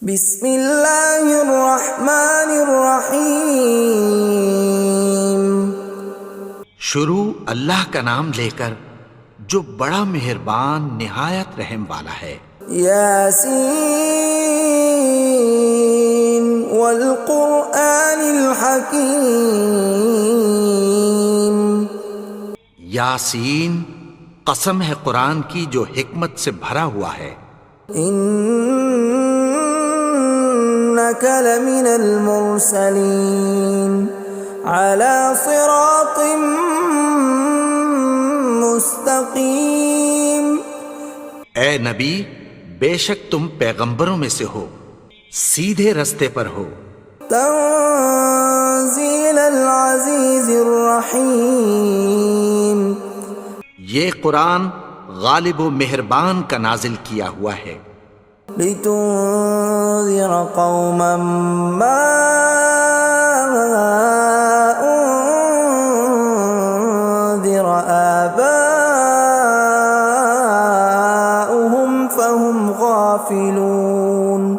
بسم اللہ الرحمن الرحیم۔ شروع اللہ کا نام لے کر جو بڑا مہربان نہایت رحم والا ہے۔ یاسین والقرآن الحکیم۔ یاسین، قسم ہے قرآن کی جو حکمت سے بھرا ہوا ہے۔ انک لمن المرسلین علی صراط مستقیم۔ اے نبی، بے شک تم پیغمبروں میں سے ہو، سیدھے رستے پر ہو۔ تنزیل العزیز الرحیم۔ یہ قرآن غالب و مہربان کا نازل کیا ہوا ہے۔ لتنذر قوما ما انذر آباؤهم فهم غافلون۔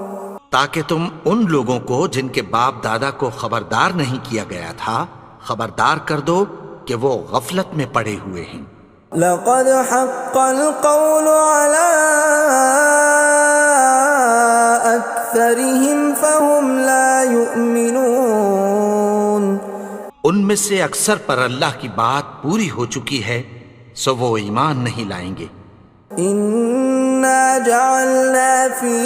تاکہ تم ان لوگوں کو جن کے باپ دادا کو خبردار نہیں کیا گیا تھا خبردار کر دو کہ وہ غفلت میں پڑے ہوئے ہیں۔ لقد حق القول على أكثرهم فهم لا يؤمنون۔ ان میں سے اکثر پر اللہ کی بات پوری ہو چکی ہے سو وہ ایمان نہیں لائیں گے۔ إنا جعلنا في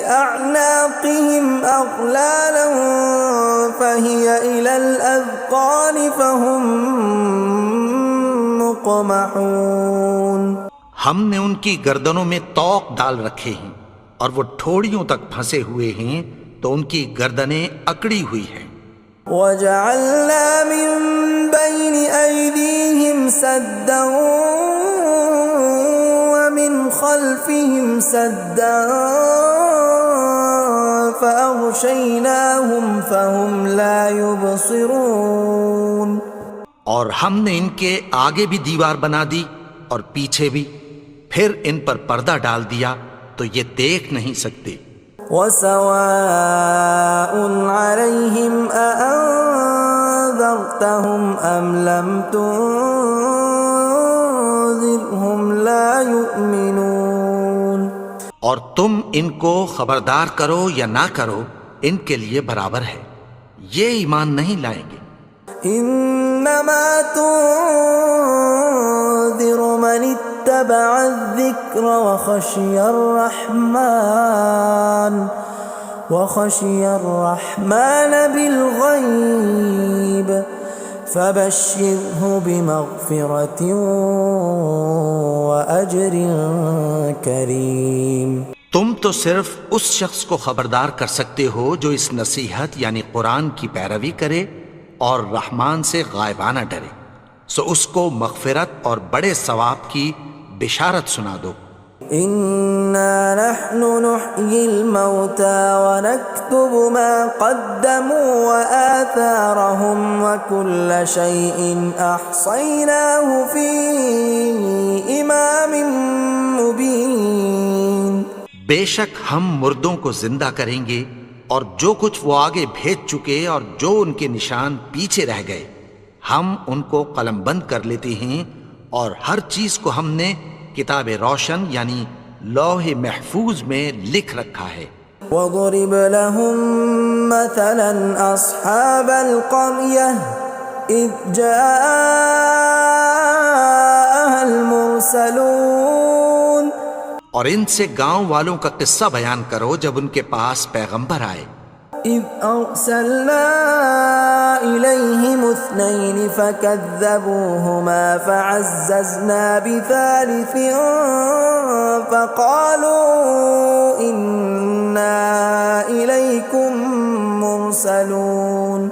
أعناقهم أغلالا فهي إلى الأذقان فهم مقمحون۔ ہم نے ان کی گردنوں میں طوق ڈال رکھے ہیں اور وہ ٹھوڑیوں تک پھنسے ہوئے ہیں تو ان کی گردنیں اکڑی ہوئی ہیں۔ وَجَعَلْنَا مِن بَيْنِ أَيْدِيهِمْ سَدًّا وَمِنْ خَلْفِهِمْ سَدًّا فَأَغْشَيْنَاهُمْ فَهُمْ لَا يُبْصِرُونَ۔ اور ہم نے ان کے آگے بھی دیوار بنا دی اور پیچھے بھی، پھر ان پر پردہ ڈال دیا تو یہ دیکھ نہیں سکتے۔ وَسَوَاءٌ عَلَيْهِمْ أَأَنذَرْتَهُمْ أَمْ لَمْ تُنذِرْهُمْ لَا يُؤْمِنُونَ۔ اور تم ان کو خبردار کرو یا نہ کرو ان کے لیے برابر ہے، یہ ایمان نہیں لائیں گے۔ انما تنذر من اتبع الذکر وخشی الرحمن بالغیب فبشرہ بمغفرۃ واجر کریم۔ تم تو صرف اس شخص کو خبردار کر سکتے ہو جو اس نصیحت یعنی قرآن کی پیروی کرے اور رحمان سے غائبانہ ڈرے، سو اس کو مغفرت اور بڑے ثواب کی بشارت سنا دو۔ اِنَّا نَحْنُ نُحْيِي الْمَوْتَى وَنَكْتُبُ مَا قَدَّمُوا وَآثَارَهُمْ وَكُلَّ شَيْءٍ أَحْصَيْنَاهُ فِي إِمَامٍ مُبِينٍ۔ بے شک ہم مردوں کو زندہ کریں گے اور جو کچھ وہ آگے بھیج چکے اور جو ان کے نشان پیچھے رہ گئے ہم ان کو قلم بند کر لیتے ہیں، اور ہر چیز کو ہم نے کتاب روشن یعنی لوح محفوظ میں لکھ رکھا ہے۔ وَضُرِبْ لَهُم مَّثَلًا أَصْحَابَ الْقَرْيَةِ إِذْ جَاءَهَا الْمُرْسَلُونَ۔ اور ان سے گاؤں والوں کا قصہ بیان کرو جب ان کے پاس پیغمبر آئے۔ إِذْ أَرْسَلْنَا إِلَيْهِمُ اثْنَيْنِ فَكَذَّبُوهُمَا فَعَزَّزْنَا بِثَالِثٍ فَقَالُوا إِنَّا إِلَيْكُمْ مُرْسَلُونَ۔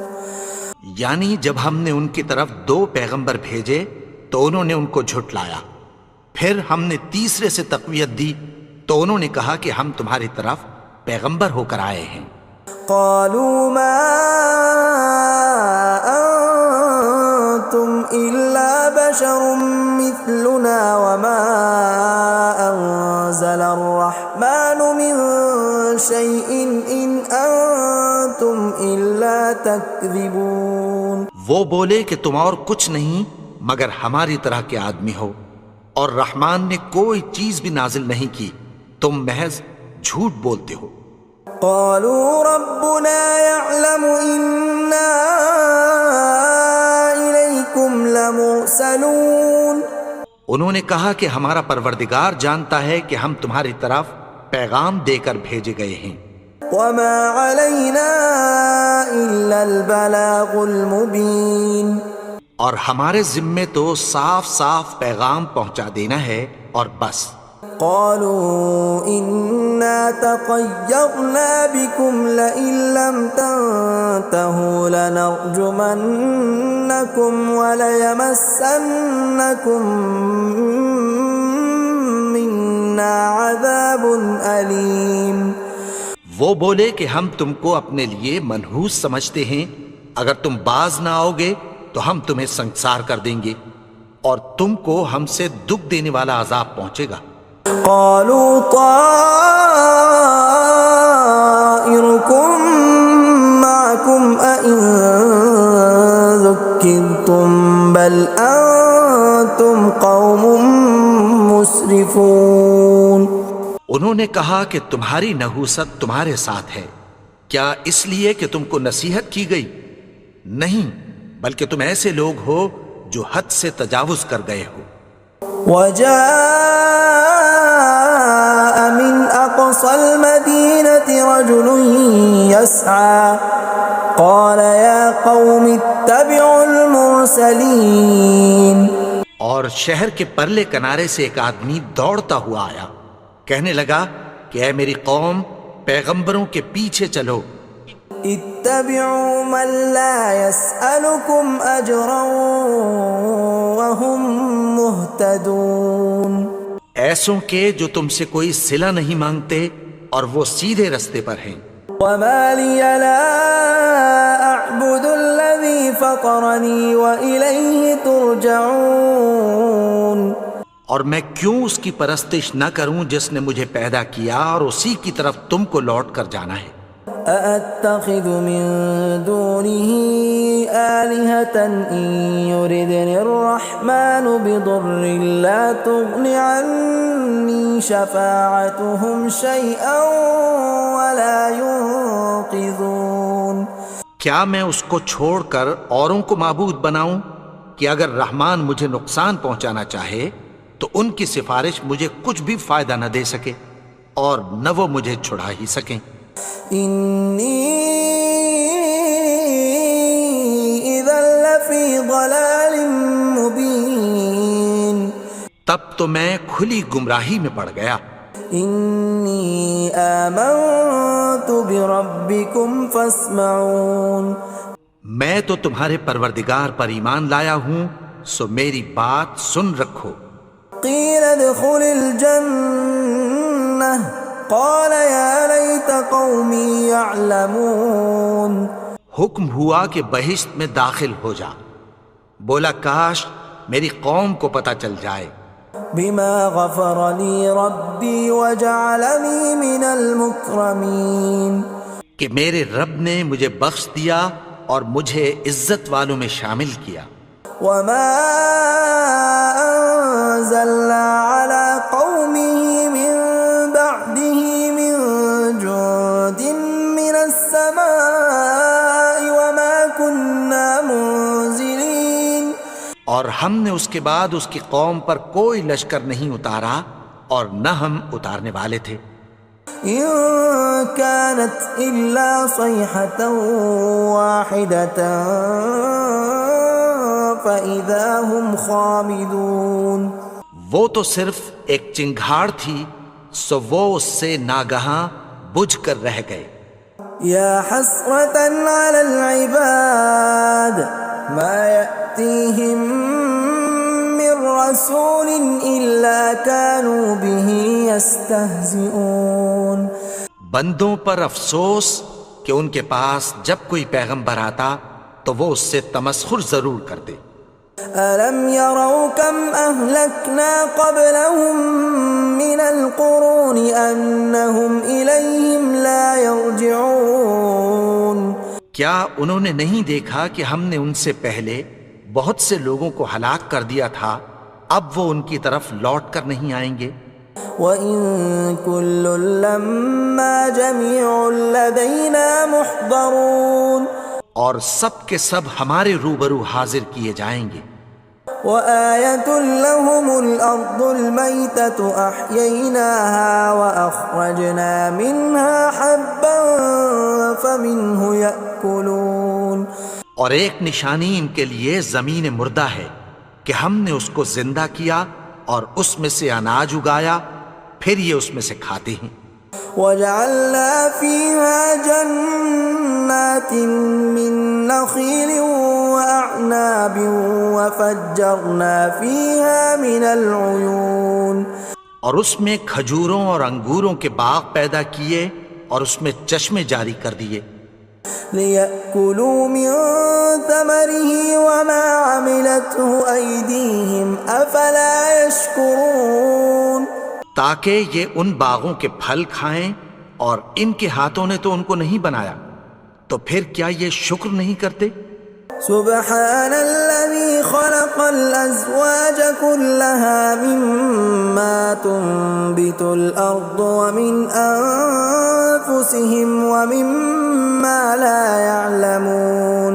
یعنی جب ہم نے ان کی طرف دو پیغمبر بھیجے تو انہوں نے ان کو جھٹلایا، پھر ہم نے تیسرے سے تقویت دی تو انہوں نے کہا کہ ہم تمہاری طرف پیغمبر ہو کر آئے ہیں۔ قالوا ما انتم الا بشر مثلنا وما انزل الرحمن من شيء إن أنتم إلا تكذبون. وہ بولے کہ تم اور کچھ نہیں مگر ہماری طرح کے آدمی ہو، اور رحمان نے کوئی چیز بھی نازل نہیں کی، تم محض جھوٹ بولتے ہو. قالوا ربنا يعلم إنا إليكم لمرسلون. انہوں نے کہا کہ ہمارا پروردگار جانتا ہے کہ ہم تمہاری طرف پیغام دے کر بھیجے گئے ہیں. وما علينا إلا البلاغ المبين. اور ہمارے ذمے تو صاف صاف پیغام پہنچا دینا ہے اور بس. قالوا إنا تطيرنا بكم لئن لم تنتهوا لنرجمنكم وليمسنكم منا عذاب أليم. وہ بولے کہ ہم تم کو اپنے لیے منحوس سمجھتے ہیں، اگر تم باز نہ آؤ گے تو ہم تمہیں سنسار کر دیں گے اور تم کو ہم سے دکھ دینے والا عذاب پہنچے گا. قالوا طائركم معكم أئن ذكرتم بل أنتم قوم مسرفون. انہوں نے کہا کہ تمہاری نحوست تمہارے ساتھ ہے، کیا اس لیے کہ تم کو نصیحت کی گئی؟ نہیں، بلکہ تم ایسے لوگ ہو جو حد سے تجاوز کر گئے ہو. وجاء من أقصى المدينة رجل يسعى قال يا قوم اتبعوا المرسلين. اور شہر کے پرلے کنارے سے ایک آدمی دوڑتا ہوا آیا، کہنے لگا کہ اے میری قوم، پیغمبروں کے پیچھے چلو. اتبعوا من لا يسألكم أجرا وهم مهتدون. ایسوں کے جو تم سے کوئی صلہ نہیں مانگتے اور وہ سیدھے رستے پر ہیں. وما لي لا أعبد الذي فطرني وإليه ترجعون. اور میں کیوں اس کی پرستش نہ کروں جس نے مجھے پیدا کیا اور اسی کی طرف تم کو لوٹ کر جانا ہے. أأتخذ من دونه آلهة إن يردني الرحمن بضر لا تغن عني شفاعتهم شيئا ولا ينقذون. کیا میں اس کو چھوڑ کر اوروں کو معبود بناؤں کہ اگر رحمان مجھے نقصان پہنچانا چاہے تو ان کی سفارش مجھے کچھ بھی فائدہ نہ دے سکے اور نہ وہ مجھے چھڑا ہی سکیں. إني إذا لفي ضلال مبين. تب تو میں کھلی گمراہی میں پڑ گیا. إني آمنت بربكم فاسمعون. میں تو تمہارے پروردگار پر ایمان لایا ہوں، سو میری بات سن رکھو. قيل ادخل الجنة قال يا ليت قومي يعلمون. حکم ہوا کہ بہشت میں داخل ہو جا. بولا کاش میری قوم کو پتہ چل جائے. بما غفر لي ربي وجعلني من المكرمين. کہ میرے رب نے مجھے بخش دیا اور مجھے عزت والوں میں شامل کیا. وما أنزلنا على قومه من بعده من جند من السماء وما كنا منزلين. اور ہم نے اس کے بعد اس کی قوم پر کوئی لشکر نہیں اتارا اور نہ ہم اتارنے والے تھے. إن كانت إلا صيحة واحدة فإذا هم خامدون. وہ تو صرف ایک چنگھاڑ تھی، سو وہ اس سے ناگہاں بجھ کر رہ گئے. يا حسرة على العباد ما يأتيهم من رسول إلا كانوا به يستهزئون. بندوں پر افسوس کہ ان کے پاس جب کوئی پیغمبر آتا تو وہ اس سے تمسخر ضرور کرتے. ألم يروا كم أهلكنا قبلهم من القرون أنهم إليهم لا يرجعون کیا انہوں نے نہیں دیکھا کہ ہم نے ان سے پہلے بہت سے لوگوں کو ہلاک کر دیا تھا، اب وہ ان کی طرف لوٹ کر نہیں آئیں گے؟ وَإِن كُلٌّ لَّمَّا جَمِيعٌ لَّدَيْنَا مُحْضَرُونَ اور سب کے سب ہمارے روبرو حاضر کیے جائیں گے۔ وَآيَةٌ لَّهُمُ الْأَرْضُ الْمَيْتَةُ أَحْيَيْنَاهَا وَأَخْرَجْنَا مِنْهَا حَبًّا فَمِنْهُ يَأْكُلُونَ اور ایک نشانی ان کے لیے زمین مردہ ہے کہ ہم نے اس کو زندہ کیا اور اس میں سے اناج اگایا، پھر یہ اس میں سے کھاتے ہیں۔ وَجَعَلْنَا فِيهَا جَنَّاتٍ مِّن نَّخِيلٍ وَأَعْنَابٍ وَفَجَّرْنَا فِيهَا مِنَ الْعُيُونِ اور اس میں کھجوروں اور انگوروں کے باغ پیدا کیے اور اس میں چشمے جاری کر دیے، لِيَأْكُلُوا مِن ثَمَرِهِ وَمَا عَمِلَتْهُ أَيْدِيهِمْ أَفَلَا يَشْكُرُونَ تاکہ یہ ان باغوں کے پھل کھائیں، اور ان کے ہاتھوں نے تو ان کو نہیں بنایا، تو پھر کیا یہ شکر نہیں کرتے؟ سبحان الذي خلق الأزواج كلها مما تنبت الأرض ومن أنفسهم ومما لا يعلمون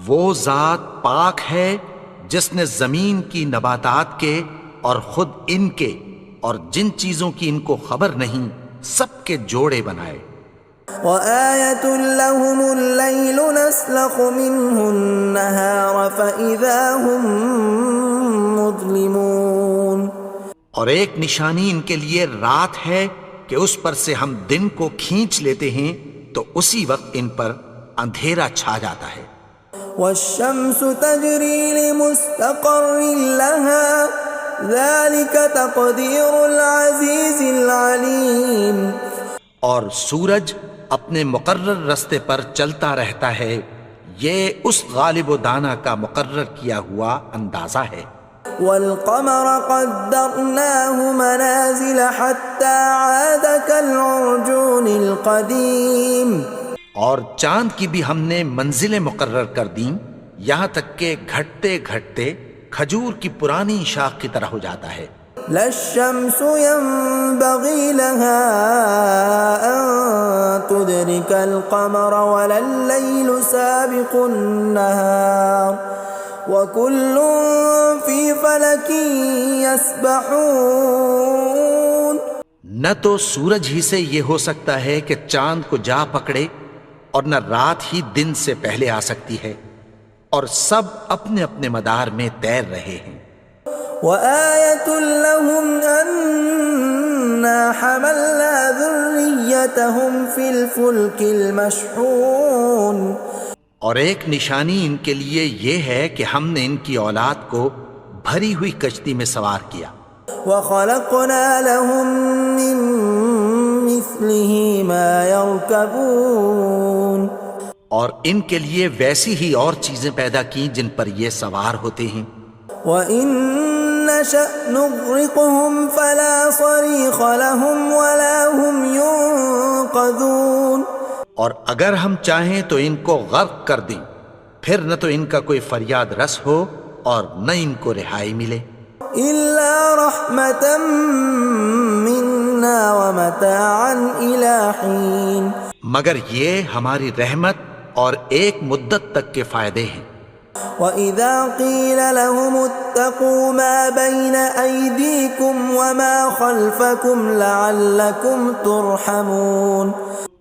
وہ ذات پاک ہے جس نے زمین کی نباتات کے اور خود ان کے اور جن چیزوں کی ان کو خبر نہیں سب کے جوڑے بنائے۔ وَآيَةٌ لَّهُمُ اللَّيْلُ نَسْلَخُ مِنْهُ النَّهَارَ فَإِذَا هُم مُظْلِمُونَ اور ایک نشانی ان کے لیے رات ہے کہ اس پر سے ہم دن کو کھینچ لیتے ہیں تو اسی وقت ان پر اندھیرا چھا جاتا ہے۔ وَالشَّمْسُ تَجْرِي لِمُسْتَقَرٍّ لَّهَا ذَلِكَ تَقْدِيرُ الْعَزِيزِ الْعَلِيمِ اور سورج اپنے مقرر رستے پر چلتا رہتا ہے، یہ اس غالب و دانا کا مقرر کیا ہوا اندازہ ہے۔ وَالْقَمَرَ قَدَّرْنَاهُ مَنَازِلَ حَتَّى عَادَ كَالْعُرْجُونِ الْقَدِيمِ اور چاند کی بھی ہم نے منزلیں مقرر کر دیں، یہاں تک کہ گھٹتے گھٹتے کھجور کی پرانی شاخ کی طرح ہو جاتا ہے۔ لا الشمس ينبغي لها أن تدرك القمر ولا الليل سابق النهار وكل في فلك يسبحون نہ تو سورج ہی سے یہ ہو سکتا ہے کہ چاند کو جا پکڑے، اور نہ رات ہی دن سے پہلے آ سکتی ہے، اور سب اپنے اپنے مدار میں تیر رہے ہیں۔ وَآيَةٌ لَّهُمْ أَنَّا حَمَلْنَا ذُرِّيَّتَهُمْ فِي الْفُلْكِ الْمَشْحُونِ اور ایک نشانی ان کے لیے یہ ہے کہ ہم نے ان کی اولاد کو بھری ہوئی کشتی میں سوار کیا۔ وَخَلَقْنَا لَهُم مِّن مِّثْلِهِ مَا يَرْكَبُونَ اور ان کے لیے ویسی ہی اور چیزیں پیدا کی جن پر یہ سوار ہوتے ہیں۔ وَإِن نَّشَأْ نُغْرِقْهُمْ فَلَا صَرِيخَ لَهُمْ وَلَا هُمْ يُنقَذُونَ اور اگر ہم چاہیں تو ان کو غرق کر دیں، پھر نہ تو ان کا کوئی فریاد رس ہو اور نہ ان کو رہائی ملے۔ إِلَّا رَحْمَةً مِّنَّا وَمَتَاعًا إِلَىٰ حِينٍ مگر یہ ہماری رحمت اور ایک مدت تک کے فائدے ہیں۔ وَإِذَا قِيلَ لَهُمُ اتَّقُوا مَا بَيْنَ أَيْدِيكُمْ وَمَا خَلْفَكُمْ لَعَلَّكُمْ تُرْحَمُونَ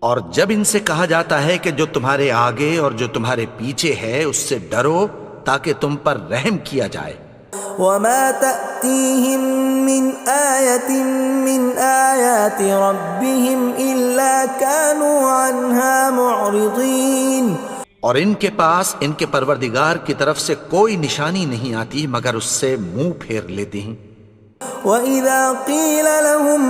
اور جب ان سے کہا جاتا ہے کہ جو تمہارے آگے اور جو تمہارے پیچھے ہے اس سے ڈرو تاکہ تم پر رحم کیا جائے۔ وَمَا تَأْتِيهِم مِّنْ آيَةٍ مِّنْ آيَاتِ رَبِّهِمْ إِلَّا كَانُوا عَنْهَا مُعْرِضِينَ اور ان کے پاس ان کے پروردگار کی طرف سے کوئی نشانی نہیں آتی مگر اس سے منہ پھیر لیتے ہیں۔ وَإِذَا قِيلَ لَهُمْ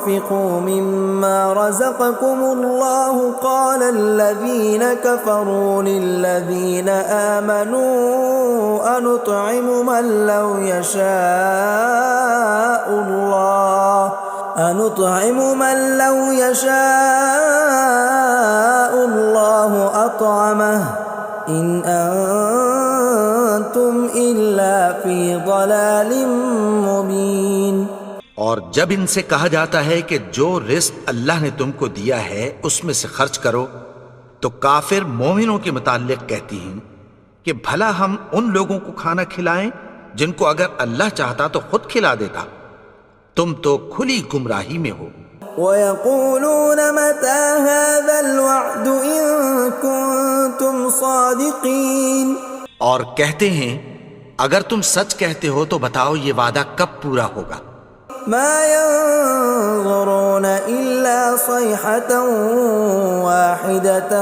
وأنفقوا مما رزقكم الله قال الذين كفروا للذين آمنوا أنطعم من لو يشاء الله أطعمه إن أنتم إلا في ضلال مبين۔ اور جب ان سے کہا جاتا ہے کہ جو رزق اللہ نے تم کو دیا ہے اس میں سے خرچ کرو، تو کافر مومنوں کے متعلق کہتی ہیں کہ بھلا ہم ان لوگوں کو کھانا کھلائیں جن کو اگر اللہ چاہتا تو خود کھلا دیتا، تم تو کھلی گمراہی میں ہو۔ وَيَقُولُونَ مَتَى هَذَا الْوَعْدُ إِن كُنتُمْ صَادِقِينَ، اور کہتے ہیں اگر تم سچ کہتے ہو تو بتاؤ یہ وعدہ کب پورا ہوگا۔ مَا يَنظُرُونَ إِلَّا صَيْحَةً وَاحِدَةً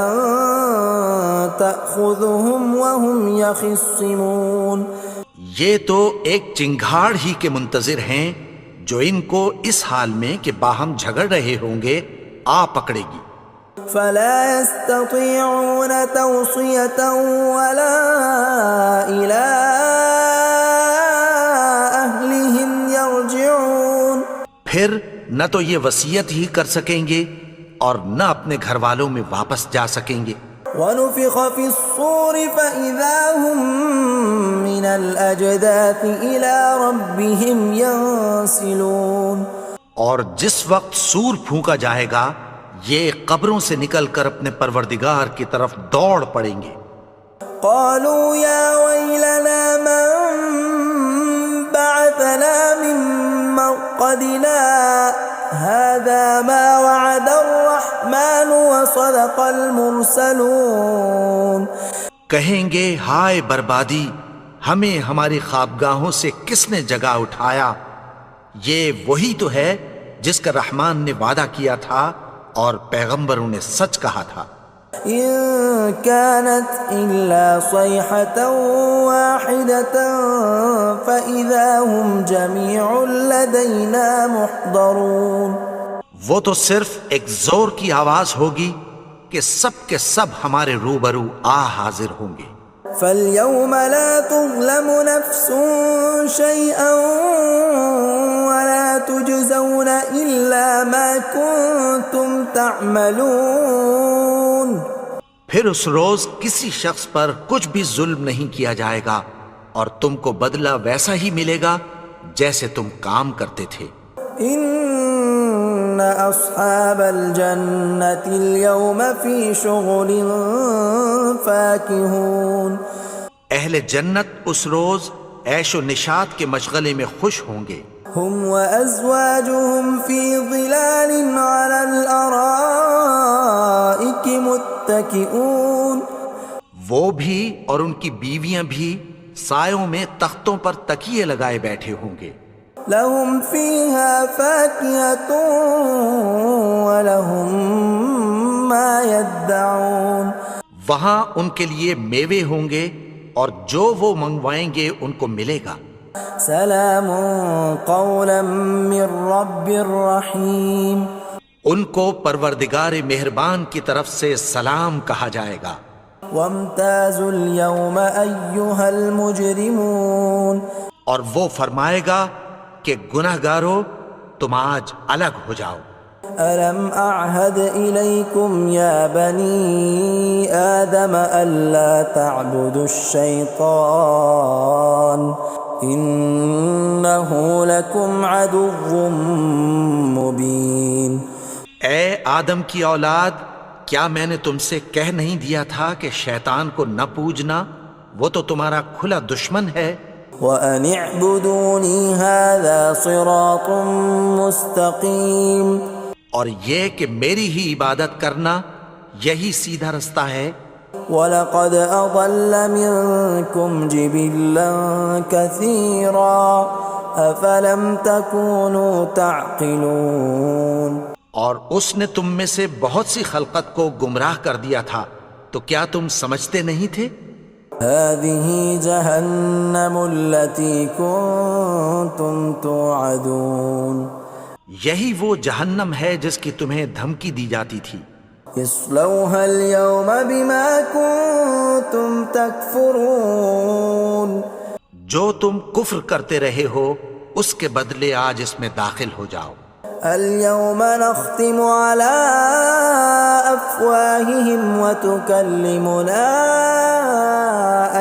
تَأْخُذُهُمْ وَهُمْ يَخِصِّمُونَ، یہ تو ایک چنگھاڑ ہی کے منتظر ہیں جو ان کو اس حال میں کہ باہم جھگڑ رہے ہوں گے آ پکڑے گی۔ فَلَا يَسْتَطِيعُونَ تَوْصِيَةً وَلَا إِلَىٰ أَهْلِهِمْ يَرْجِعُونَ، پھر نہ تو یہ وصیت ہی کر سکیں گے اور نہ اپنے گھر والوں میں واپس جا سکیں گے۔ وَنُفِخَ فِي الصُّورِ فَإِذَا هُم مِّنَ الْأَجْدَاثِ إِلَىٰ رَبِّهِمْ يَنسِلُونَ، اور جس وقت سور پھونکا جائے گا یہ قبروں سے نکل کر اپنے پروردگار کی طرف دوڑ پڑیں گے۔ قَالُوا يَا وَيْلَنَا مَن بَعَثَنَا مِن مَّرْقَدِنَا هَٰذَا مَا وَعَدَ الرَّحْمَٰنُ وَصَدَقَ الْمُرْسَلُونَ، کہیں گے ہائے بربادی، ہمیں ہماری خوابگاہوں سے کس نے جگا اٹھایا، یہ وہی تو ہے جس کا رحمان نے وعدہ کیا تھا اور پیغمبروں نے سچ کہا تھا۔ إِن كَانَتْ إِلَّا صَيْحَةً وَاحِدَةً فَإِذَا هُمْ جَمِيعٌ لَدَيْنَا مُحْضَرُونَ، وہ تو صرف ایک زور کی آواز ہوگی کہ سب کے سب ہمارے روبرو آ حاضر ہوں گے۔ فَالْيَوْمَ لَا تُظْلَمُ نَفْسٌ شَيْئًا وَلَا تُجْزَوْنَ إِلَّا مَا كُنتُمْ تَعْمَلُونَ، پھر اس روز کسی شخص پر کچھ بھی ظلم نہیں کیا جائے گا اور تم کو بدلہ ویسا ہی ملے گا جیسے تم کام کرتے تھے۔ إِنَّ أَصْحَابَ الْجَنَّةِ الْيَوْمَ فِي شُغُلٍ فَاكِهُونَ، اہل جنت اس روز عیش و نشاط کے مشغلے میں خوش ہوں گے۔ هُمْ وَأَزْوَاجُهُمْ فِي ظِلَالٍ عَلَى الْأَرَائِكِ مُتَّكِئُونَ، وہ بھی اور ان کی بیویاں بھی سایوں میں تختوں پر تکیے لگائے بیٹھے ہوں گے۔ لَهُمْ فِيهَا فَاكِهَةٌ وَلَهُمْ مَا يَدَّعُونَ، وہاں ان کے لیے میوے ہوں گے اور جو وہ منگوائیں گے ان کو ملے گا۔ سلام قولا من رب رحیم، ان کو پروردگار مہربان کی طرف سے سلام کہا جائے گا۔ وامتازوا اليوم ایھا المجرمون، اور وہ فرمائے گا کہ گنہگارو تم آج الگ ہو جاؤ۔ ألم أعهد إليكم يا بني آدم ألا تعبدوا الشيطان إنه لكم عدو مبين۔ اے آدم کی اولاد، کیا میں نے تم سے کہہ نہیں دیا تھا کہ شیطان کو نہ پوجنا، وہ تو تمہارا کھلا دشمن ہے۔ وَأَنِ اعْبُدُونِي هَذَا صِرَاطٌ مُسْتَقِيمٌ، اور یہ کہ میری ہی عبادت کرنا یہی سیدھا رستہ ہے۔ وَلَقَدْ أَضَلَّ مِنْكُمْ جِبِلًّا كَثِيرًا أَفَلَمْ تَكُونُوا تَعْقِلُونَ، اور اس نے تم میں سے بہت سی خلقت کو گمراہ کر دیا تھا، تو کیا تم سمجھتے نہیں تھے؟ هَذِهِ جَهَنَّمُ الَّتِي كُنْتُمْ تُوعَدُونَ، یہی وہ جہنم ہے جس کی تمہیں دھمکی دی جاتی تھی. اصلوها اليوم بما كنتم تكفرون. جو تم کفر کرتے رہے ہو اس کے بدلے آج اس میں داخل ہو جاؤ. اليوم نختم على أفواههم وتكلمنا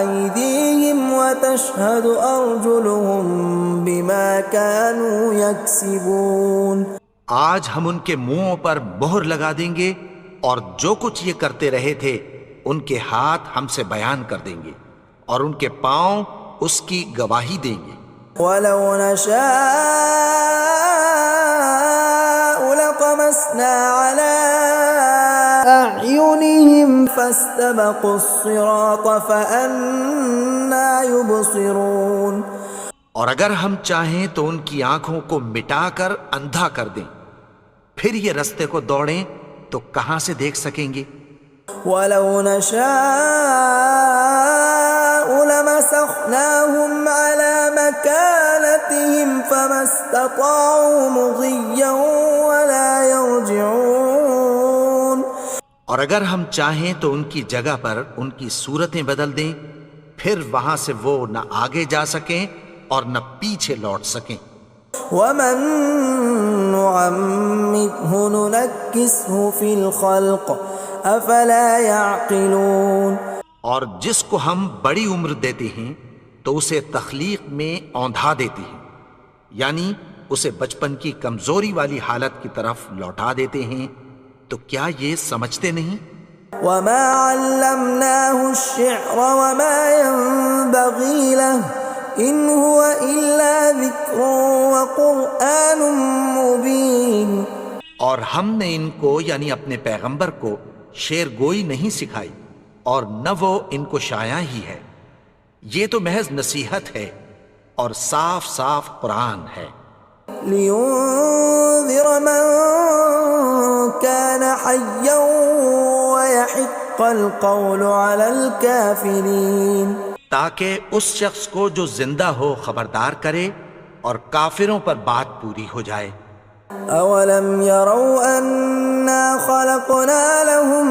أيديهم وتشهد أرجلهم بما كانوا يكسبون. آج ہم ان کے منہوں پر مہر لگا دیں گے اور جو کچھ یہ کرتے رہے تھے ان کے ہاتھ ہم سے بیان کر دیں گے اور ان کے پاؤں اس کی گواہی دیں گے. ولو نشاء لطمسنا على أعينهم فاستبقوا الصراط فأنى يبصرون. اور اگر ہم چاہیں تو ان کی آنکھوں کو مٹا کر اندھا کر دیں، پھر یہ رستے کو دوڑیں تو کہاں سے دیکھ سکیں گے. ولو نشاء لمسخناهم على مكانتهم فما استطاعوا مضيا ولا يرجعون. اور اگر ہم چاہیں تو ان کی جگہ پر ان کی صورتیں بدل دیں، پھر وہاں سے وہ نہ آگے جا سکیں اور نہ پیچھے لوٹ سکیں. ومن نعمره ننكسه في الخلق افلا يعقلون. اور جس کو ہم بڑی عمر دیتے ہیں تو اسے تخلیق میں اوندھا دیتے ہیں، یعنی اسے بچپن کی کمزوری والی حالت کی طرف لوٹا دیتے ہیں. تو کیا یہ سمجھتے نہیں؟ وما علمناه الشعر وما ينبغي له ان هو الا ذکر وقرآن مبین. اور ہم نے ان کو یعنی اپنے پیغمبر کو شعر گوئی نہیں سکھائی اور نہ وہ ان کو شایع ہی ہے، یہ تو محض نصیحت ہے اور صاف صاف قرآن ہے. لينذر من كان حيا ويحق القول على الكافرين. تاکہ اس شخص کو جو زندہ ہو خبردار کرے اور کافروں پر بات پوری ہو جائے. اولم يروا انا خلقنا لهم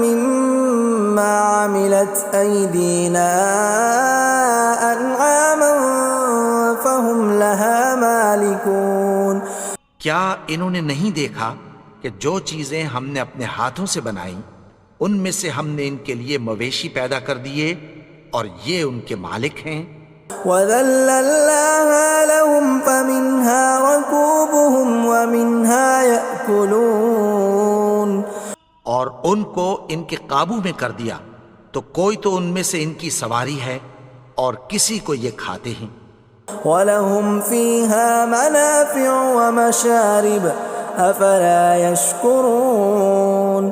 مما عملت ايدينا انعاما فهم لها مالكون. کیا انہوں نے نہیں دیکھا کہ جو چیزیں ہم نے اپنے ہاتھوں سے بنائیں ان میں سے ہم نے ان کے لیے مویشی پیدا کر دیے اور یہ ان کے مالک ہیں. وَذَلَّلْنَاهَا لَهُمْ فَمِنْهَا رَكُوبُهُمْ وَمِنْهَا يَأْكُلُونَ. اور ان کو ان کے قابو میں کر دیا تو کوئی تو ان میں سے ان کی سواری ہے اور کسی کو یہ کھاتے ہیں. وَلَهُمْ فِيهَا مَنَافِعُ وَمَشَارِبُ أَفَلَا يَشْكُرُونَ.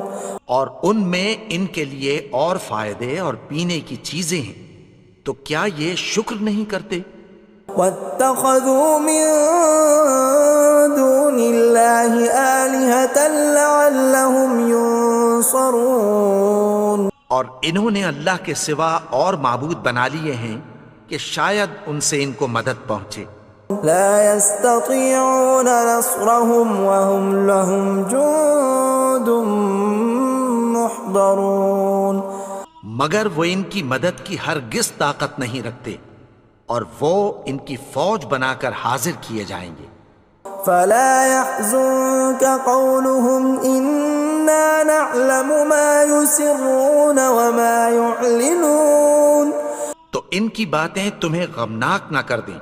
اور ان میں ان کے لیے اور فائدے اور پینے کی چیزیں ہیں، تو کیا یہ شکر نہیں کرتے؟ وَاتَّخَذُوا مِن دُونِ اللَّهِ آلِهَةً لَعَلَّهُمْ يُنصَرُونَ. اور انہوں نے اللہ کے سوا اور معبود بنا لیے ہیں کہ شاید ان سے ان کو مدد پہنچے. لا يستطيعون نصرهم وهم لهم جند محضرون. مگر وہ ان کی مدد کی ہرگز طاقت نہیں رکھتے اور وہ ان کی فوج بنا کر حاضر کیے جائیں گے. فلا يحزنك قولهم إنا نعلم ما يسرون وما يعلنون. تو ان کی باتیں تمہیں غمناک نہ کر دیں،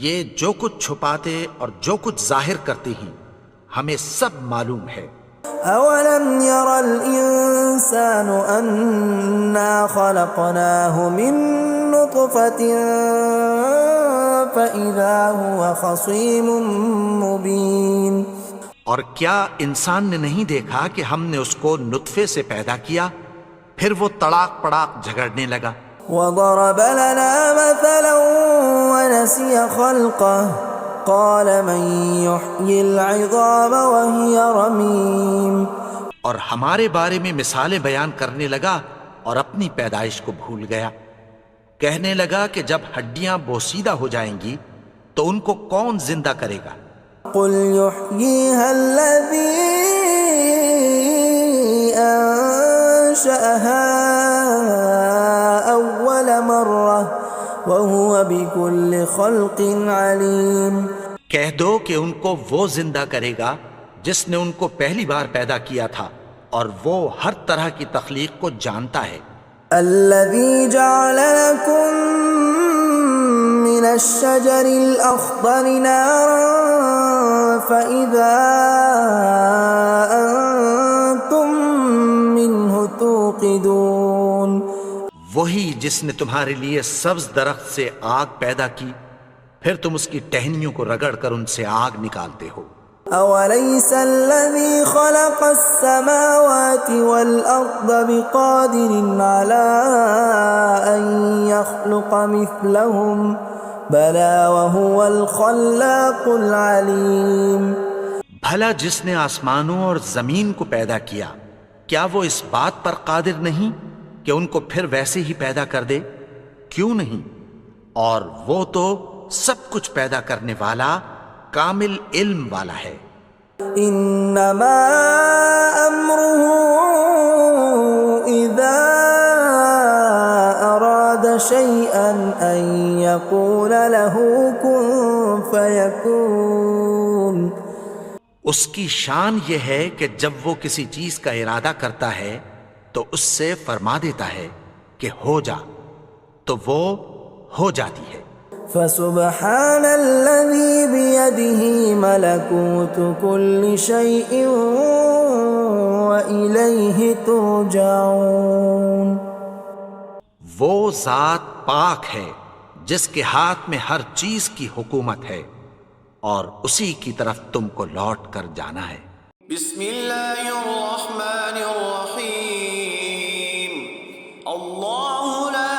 یہ جو کچھ چھپاتے اور جو کچھ ظاہر کرتے ہیں ہمیں سب معلوم ہے. أولم ير الإنسان أنا خلقناه من نطفة فإذا هو خصيم مبين. اور کیا انسان نے نہیں دیکھا کہ ہم نے اس کو نطفے سے پیدا کیا پھر وہ تڑاک پڑاک جھگڑنے لگا. وضرب لنا مثلا ونسي خلقه قال من يحيي العظام وهي رميم. اور ہمارے بارے میں مثالیں بیان کرنے لگا اور اپنی پیدائش کو بھول گیا. کہنے لگا کہ جب ہڈیاں بوسیدہ ہو جائیں گی تو ان کو کون زندہ کرے گا قل يحييها الذي أنشأها أول مرة وهو بكل خلق عليم. کہہ دو کہ ان کو وہ زندہ کرے گا جس نے ان کو پہلی بار پیدا کیا تھا اور وہ ہر طرح کی تخلیق کو جانتا ہے. الذي جعل لكم من الشجر الأخضر نارا فإذا أنتم منه توقدون. وہی جس نے تمہارے لیے سبز درخت سے آگ پیدا کی پھر تم اس کی ٹہنیوں کو رگڑ کر ان سے آگ نکالتے ہو. أوليس الذي خلق السماوات والأرض بقادر على أن يخلق مثلهم بلى وهو الخلاق العليم. بھلا جس نے آسمانوں اور زمین کو پیدا کیا کیا وہ اس بات پر قادر نہیں کہ ان کو پھر ویسے ہی پیدا کر دے؟ کیوں نہیں؟ اور وہ تو سب کچھ پیدا کرنے والا کامل علم والا ہے. انما امره اذا اراد شيئا ان يقول له كن فيكون. اس کی شان یہ ہے کہ جب وہ کسی چیز کا ارادہ کرتا ہے تو اس سے فرما دیتا ہے کہ ہو جا تو وہ ہو جاتی ہے. فسبحان الذي بيده ملكوت كل شيء وإليه ترجعون. وہ ذات پاک ہے جس کے ہاتھ میں ہر چیز کی حکومت ہے اور اسی کی طرف تم کو لوٹ کر جانا ہے. بسم اللہ الرحمن الرحیم. اللہ لا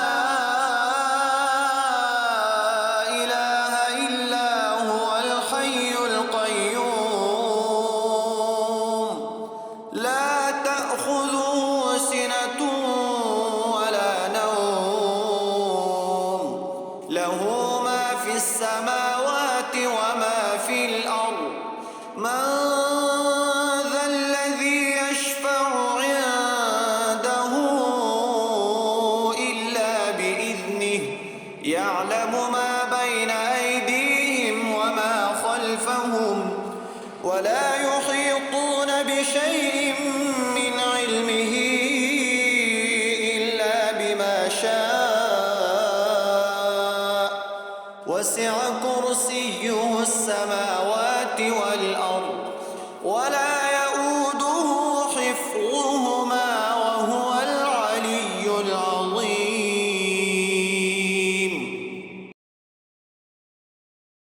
يعلم ما بين أيديهم وما خلفهم ولا يحيطون بشيء من علمه إلا بما شاء وسع كرسيه السماوات والأرض ولا